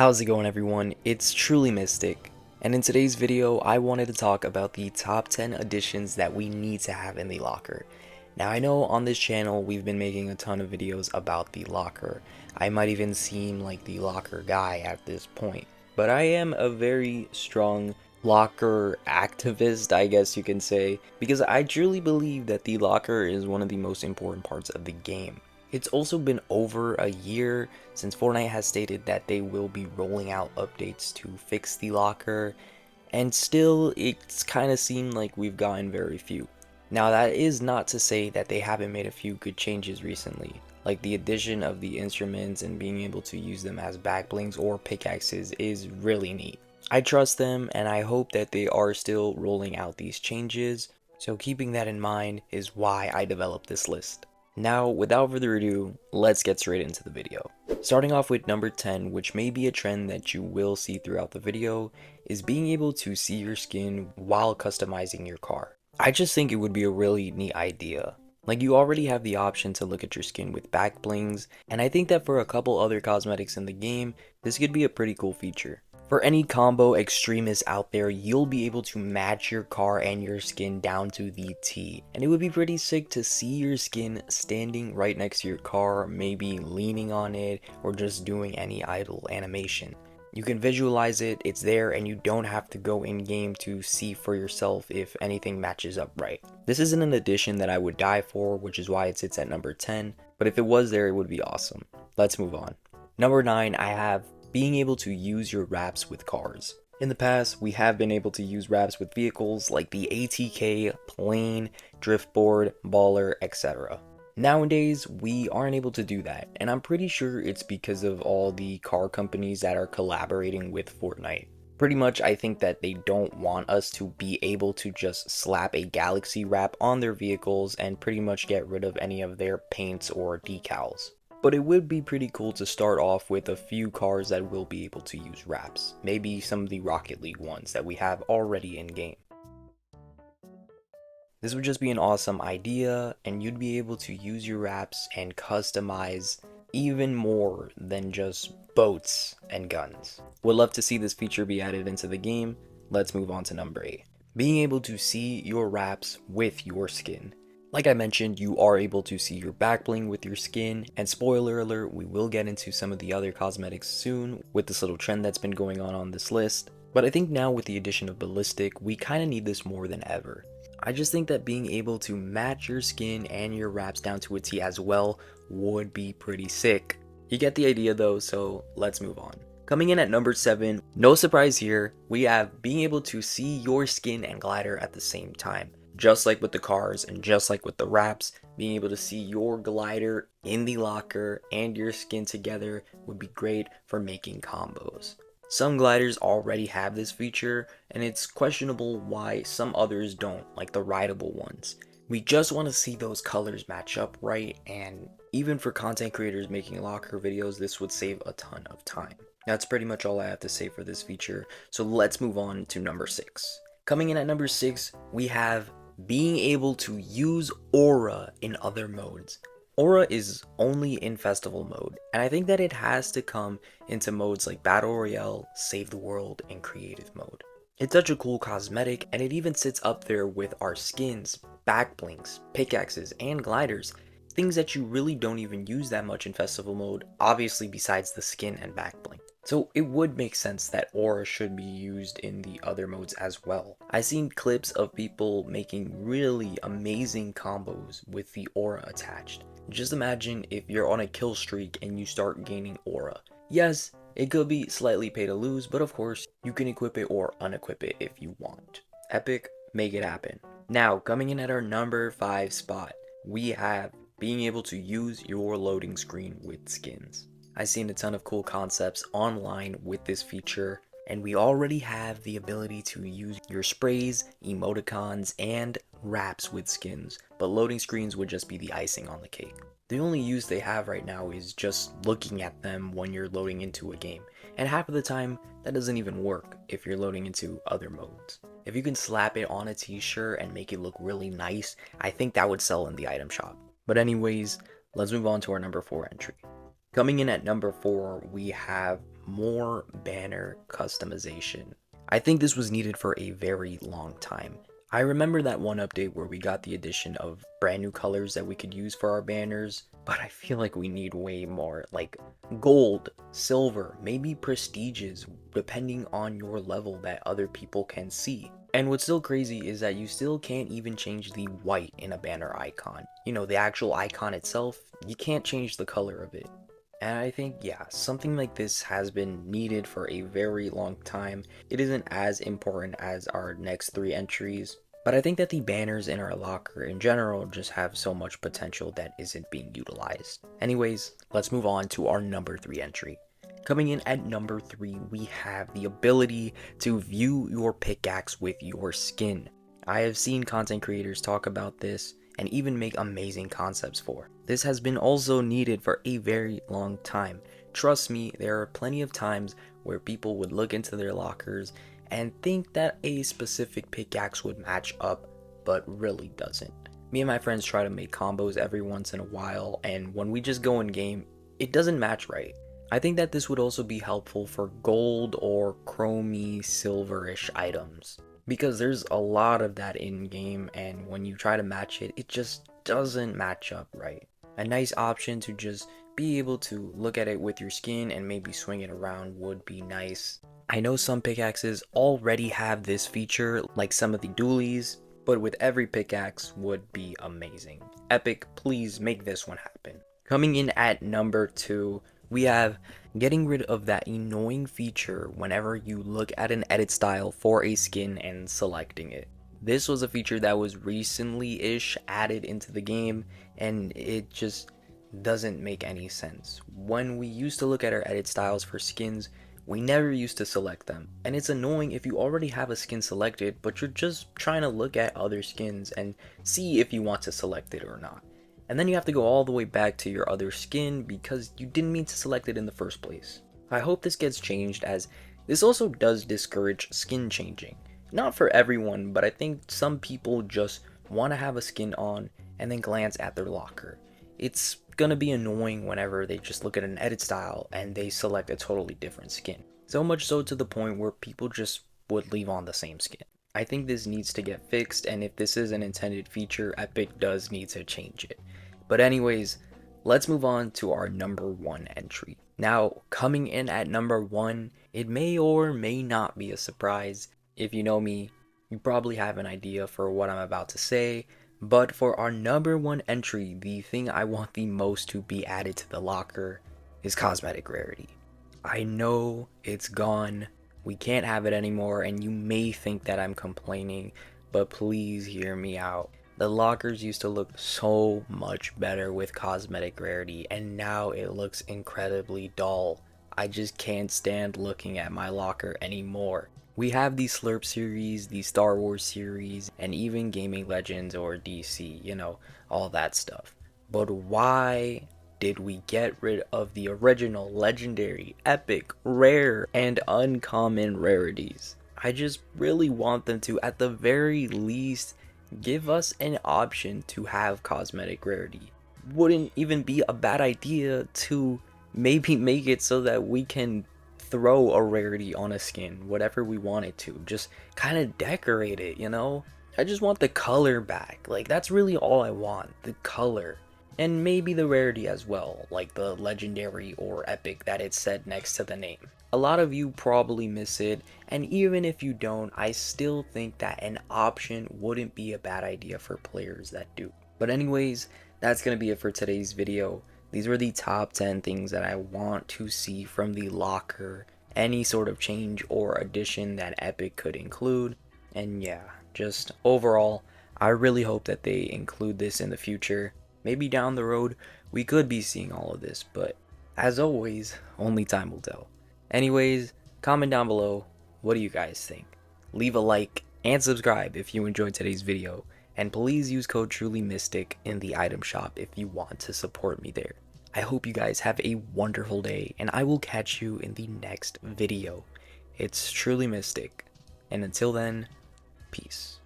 How's it going, everyone? It's TrulyMystic, and in today's video I wanted to talk about the top 10 additions that we need to have in the locker. Now, I know on this channel we've been making a ton of videos about the locker. I might even seem like the locker guy at this point, but I am a very strong locker activist, I guess you can say, because I truly believe that the locker is one of the most important parts of the game. It's also been over a year since Fortnite has stated that they will be rolling out updates to fix the locker, and still it's kind of seemed like we've gotten very few. Now, that is not to say that they haven't made a few good changes recently, like the addition of the instruments and being able to use them as backblings or pickaxes is really neat. I trust them and I hope that they are still rolling out these changes, so keeping that in mind is why I developed this list. Now, without further ado, let's get straight into the video. Starting off with number 10, which may be a trend that you will see throughout the video, is being able to see your skin while customizing your car. I just think it would be a really neat idea. Like, you already have the option to look at your skin with back blings, and I think that for a couple other cosmetics in the game, this could be a pretty cool feature. For any combo extremists out there, you'll be able to match your car and your skin down to the T. And it would be pretty sick to see your skin standing right next to your car, maybe leaning on it, or just doing any idle animation. You can visualize it, it's there, and you don't have to go in game to see for yourself if anything matches up right. This isn't an addition that I would die for, which is why it sits at number 10, but if it was there, it would be awesome. Let's move on. Number 9, I have being able to use your wraps with cars. In the past, we have been able to use wraps with vehicles like the ATK, plane, driftboard, baller, etc. Nowadays, we aren't able to do that, and I'm pretty sure it's because of all the car companies that are collaborating with Fortnite. Pretty much, I think that they don't want us to be able to just slap a galaxy wrap on their vehicles and pretty much get rid of any of their paints or decals. But it would be pretty cool to start off with a few cars that will be able to use wraps. Maybe some of the Rocket League ones that we have already in game. This would just be an awesome idea, and you'd be able to use your wraps and customize even more than just boats and guns. Would love to see this feature be added into the game. Let's move on to number 8. Being able to see your wraps with your skin. Like I mentioned, you are able to see your back bling with your skin, and spoiler alert, we will get into some of the other cosmetics soon with this little trend that's been going on this list. But I think now with the addition of ballistic, we kind of need this more than ever. I just think that being able to match your skin and your wraps down to a T as well would be pretty sick. You get the idea though, so let's move on. Coming in at number 7, no surprise here, we have being able to see your skin and glider at the same time. Just like with the cars and just like with the wraps, being able to see your glider in the locker and your skin together would be great for making combos. Some gliders already have this feature, and it's questionable why some others don't, like the rideable ones. We just want to see those colors match up right, and even for content creators making locker videos, this would save a ton of time. That's pretty much all I have to say for this feature, so let's move on to number 6. Coming in at number 6, we have being able to use aura in other modes. Aura is only in festival mode, and I think that it has to come into modes like Battle Royale, Save the World, and Creative mode. It's such a cool cosmetic, and it even sits up there with our skins, back blinks, pickaxes, and gliders. Things that you really don't even use that much in festival mode, obviously besides the skin and back bling. So it would make sense that aura should be used in the other modes as well. I've seen clips of people making really amazing combos with the aura attached. Just imagine if you're on a kill streak and you start gaining aura. Yes, it could be slightly pay to lose, but of course, you can equip it or unequip it if you want. Epic, make it happen. Now, coming in at our number 5 spot, we have being able to use your loading screen with skins. I've seen a ton of cool concepts online with this feature, and we already have the ability to use your sprays, emoticons, and wraps with skins, but loading screens would just be the icing on the cake. The only use they have right now is just looking at them when you're loading into a game, and half of the time that doesn't even work if you're loading into other modes. If you can slap it on a t-shirt and make it look really nice, I think that would sell in the item shop. But anyways, let's move on to our number 4 entry. Coming in at number 4, we have more banner customization. I think this was needed for a very long time. I remember that one update where we got the addition of brand new colors that we could use for our banners, but I feel like we need way more, like gold, silver, maybe prestiges, depending on your level that other people can see. And what's still crazy is that you still can't even change the white in a banner icon. You know, the actual icon itself, you can't change the color of it. And I think, yeah, something like this has been needed for a very long time. It isn't as important as our next 3 entries, but I think that the banners in our locker in general just have so much potential that isn't being utilized. Anyways, let's move on to our number 3 entry. Coming in at number 3, we have the ability to view your pickaxe with your skin. I have seen content creators talk about this and even make amazing concepts for. This has been also needed for a very long time. Trust me, there are plenty of times where people would look into their lockers and think that a specific pickaxe would match up, but really doesn't. Me and my friends try to make combos every once in a while, and when we just go in game, it doesn't match right. I think that this would also be helpful for gold or chromey silverish items, because there's a lot of that in game, and when you try to match it, it just doesn't match up right. A nice option to just be able to look at it with your skin and maybe swing it around would be nice. I know some pickaxes already have this feature, like some of the dualies, but with every pickaxe would be amazing. Epic, please make this one happen. Coming in at number 2, we have getting rid of that annoying feature whenever you look at an edit style for a skin and selecting it. This was a feature that was recently-ish added into the game, and it just doesn't make any sense. When we used to look at our edit styles for skins, we never used to select them, and it's annoying if you already have a skin selected, but you're just trying to look at other skins and see if you want to select it or not. And then you have to go all the way back to your other skin because you didn't mean to select it in the first place. I hope this gets changed, as this also does discourage skin changing. Not for everyone, but I think some people just want to have a skin on and then glance at their locker. It's gonna be annoying whenever they just look at an edit style and they select a totally different skin. So much so to the point where people just would leave on the same skin. I think this needs to get fixed, and if this is an intended feature, Epic does need to change it. But anyways, let's move on to our number 1 entry. Now, coming in at number 1, it may or may not be a surprise. If you know me, you probably have an idea for what I'm about to say, but for our number 1 entry, the thing I want the most to be added to the locker is cosmetic rarity. I know it's gone, we can't have it anymore, and you may think that I'm complaining, but please hear me out. The lockers used to look so much better with cosmetic rarity, and now it looks incredibly dull. I just can't stand looking at my locker anymore. We have the Slurp series, the Star Wars series, and even Gaming Legends or DC, you know, all that stuff. But why did we get rid of the original legendary, epic, rare, and uncommon rarities? I just really want them to, at the very least, give us an option to have cosmetic rarity. Wouldn't even be a bad idea to maybe make it so that we can throw a rarity on a skin, whatever we want it to. Just kind of decorate it, you know? I just want the color back. Like, that's really all I want, the color. And maybe the rarity as well, like the legendary or epic that it's said next to the name. A lot of you probably miss it, and even if you don't, I still think that an option wouldn't be a bad idea for players that do. But anyways, that's gonna be it for today's video. These were the top 10 things that I want to see from the locker, any sort of change or addition that Epic could include. And yeah, just overall, I really hope that they include this in the future. Maybe down the road, we could be seeing all of this, but as always, only time will tell. Anyways, comment down below, what do you guys think? Leave a like and subscribe if you enjoyed today's video, and please use code TrulyMystic in the item shop if you want to support me there. I hope you guys have a wonderful day, and I will catch you in the next video. It's TrulyMystic, and until then, peace.